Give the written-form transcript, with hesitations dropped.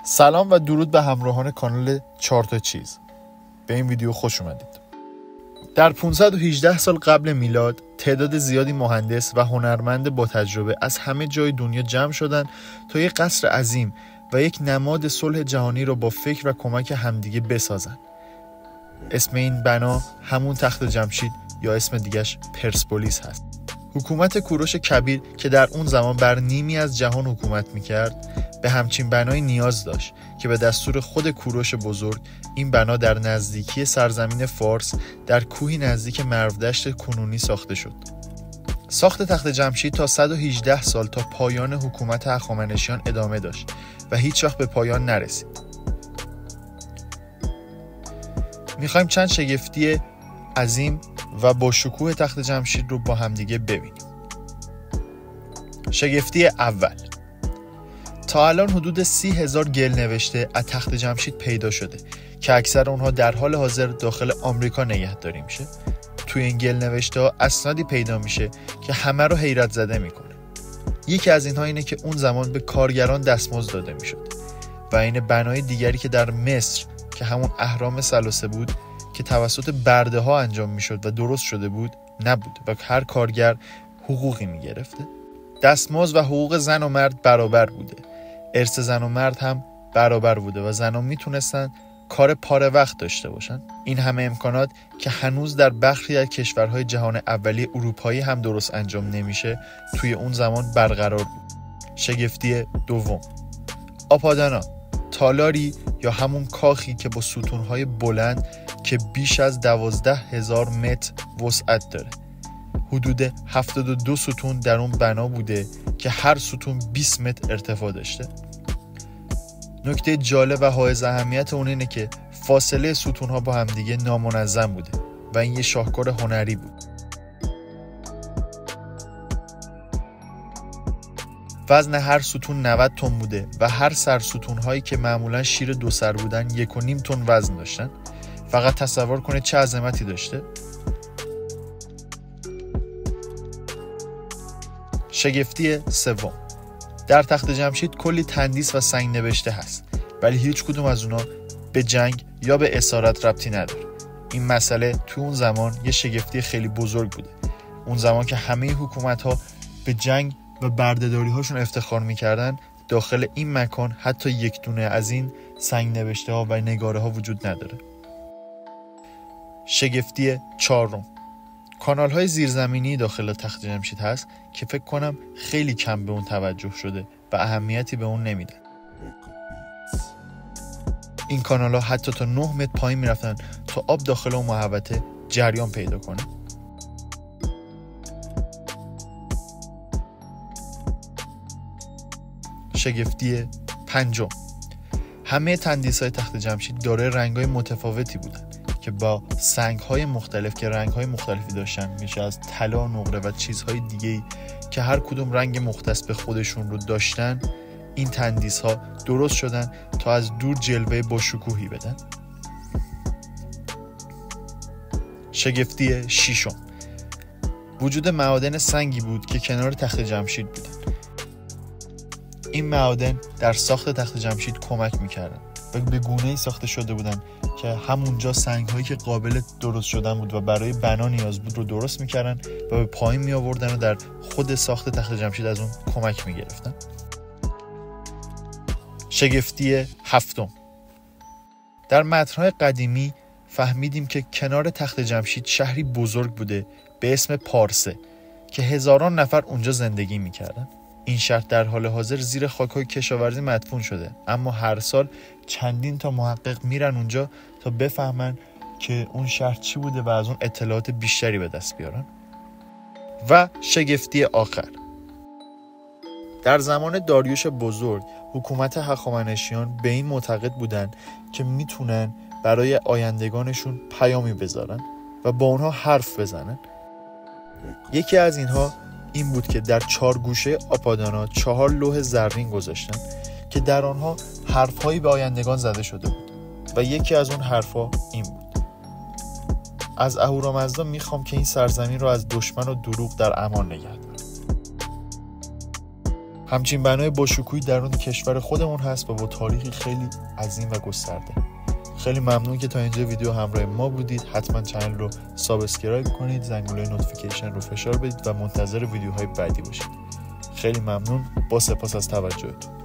سلام و درود به همراهان کانال 4 تا چیز. به این ویدیو خوش اومدید. در 518 سال قبل میلاد تعداد زیادی مهندس و هنرمند با تجربه از همه جای دنیا جمع شدند تا یک قصر عظیم و یک نماد صلح جهانی را با فکر و کمک همدیگه بسازند. اسم این بنا همون تخت جمشید یا اسم دیگش پرسپولیس هست. حکومت کوروش کبیر که در اون زمان بر نیمی از جهان حکومت میکرد به همچین بنایی نیاز داشت که به دستور خود کوروش بزرگ این بنا در نزدیکی سرزمین فارس در کوهی نزدیک مرودشت کنونی ساخته شد. ساخت تخت جمشید تا 118 سال تا پایان حکومت هخامنشیان ادامه داشت و هیچ وقت به پایان نرسید. میخوایم چند شگفتی عظیم و با شکوه تخت جمشید رو با همدیگه ببینیم. شگفتی اول، تا الان حدود 30,000 گل نوشته از تخت جمشید پیدا شده که اکثر اونها در حال حاضر داخل آمریکا نگهداری میشه. توی این گل نوشته ها اسنادی پیدا میشه که همه رو حیرت زده میکنه. یکی از اینها اینه که اون زمان به کارگران دستمزد داده میشد و این بنای دیگری که در مصر که همون اهرام ثلاثه بود که توسط برده ها انجام میشد و درست شده بود نبود و هر کارگر حقوقی میگرفته. دستمزد و حقوق زن و مرد برابر بوده. ارث زن و مرد هم برابر بوده و زنان میتونستن کار پاره وقت داشته باشن. این همه امکانات که هنوز در برخی از کشورهای جهان اولیه اروپایی هم درست انجام نمیشه توی اون زمان برقرار بود. شگفتی دوم، آپادانا، تالاری یا همون کاخی که با ستونهای بلند که بیش از 12,000 متر وسعت داره. حدود 72 ستون در اون بنا بوده که هر ستون 20 متر ارتفاع داشته. نکته جالب و حائز اهمیت اون اینه که فاصله ستونها با همدیگه نامنظم بوده و این یه شاهکار هنری بود. وزن هر ستون 90 تن بوده و هر سر ستونهایی که معمولا شیر 2 سر بودن 1.5 تن وزن داشتن. فقط تصور کنه چه عظمتی داشته. شگفتی سوم، در تخت جمشید کلی تندیس و سنگ نوشته هست ولی هیچ کدوم از اونا به جنگ یا به اسارت ربطی نداره. این مسئله تو اون زمان یه شگفتی خیلی بزرگ بوده. اون زمان که همه حکومت ها به جنگ و بردهداری هاشون افتخار میکردن، داخل این مکان حتی یک دونه از این سنگ نوشته ها و نگاره ها وجود نداره. شگفتی چهارم، کانال های زیرزمینی داخل تخت جمشید هست که فکر کنم خیلی کم به اون توجه شده و اهمیتی به اون نمیدن. این کانال ها حتی تا 9 متر پایین میرفتن تا آب داخل اون محوطه جریان پیدا کنه. شگفتی پنجم، همه تندیس های تخت جمشید دارای رنگ های متفاوتی بودن که با سنگ های مختلف که رنگ های مختلفی داشتن، میشه از طلا، نقره و چیزهای دیگه‌ای که هر کدوم رنگ مختص به خودشون رو داشتن. این تندیس ها درست شدن تا از دور جلوه با شکوهی بدن. شگفتی ششم، وجود معادن سنگی بود که کنار تخت جمشید بودن. این معادن در ساخت تخت جمشید کمک میکردن و به گونه‌ای ساخته شده بودن که همونجا سنگ‌هایی که قابل درست شدن بود و برای بنا نیاز بود رو درست میکردن و به پایین می آوردن و در خود ساخت تخت جمشید از اون کمک میگرفتن. شگفتی هفتم، در متن‌های قدیمی فهمیدیم که کنار تخت جمشید شهری بزرگ بوده به اسم پارسه که هزاران نفر اونجا زندگی میکردن. این شهر در حال حاضر زیر خاک‌های کشاورزی مدفون شده، اما هر سال چندین تا محقق میرن اونجا تا بفهمن که اون شهر چی بوده و از اون اطلاعات بیشتری به دست بیارن. و شگفتی آخر، در زمان داریوش بزرگ حکومت هخامنشیان به این معتقد بودن که میتونن برای آیندگانشون پیامی بذارن و با اونها حرف بزنن. یکی از اینها این بود که در 4 گوشه آپادانا 4 لوح زرین گذاشتن که در آنها حرفهایی به آیندگان زده شده بود و یکی از اون حرفها این بود: از اهورامزدا میخوام که این سرزمین رو از دشمن و دروغ در امان نگه داره. همچین بنای باشکوهی درون کشور خودمون هست و با تاریخی خیلی عظیم و گسترده. خیلی ممنون که تا اینجا ویدیو همراه ما بودید. حتما چنل رو سابسکرایب کنید، زنگوله نوتیفیکیشن رو فشار بدید و منتظر ویدیوهای بعدی باشید. خیلی ممنون، با سپاس از توجهتون.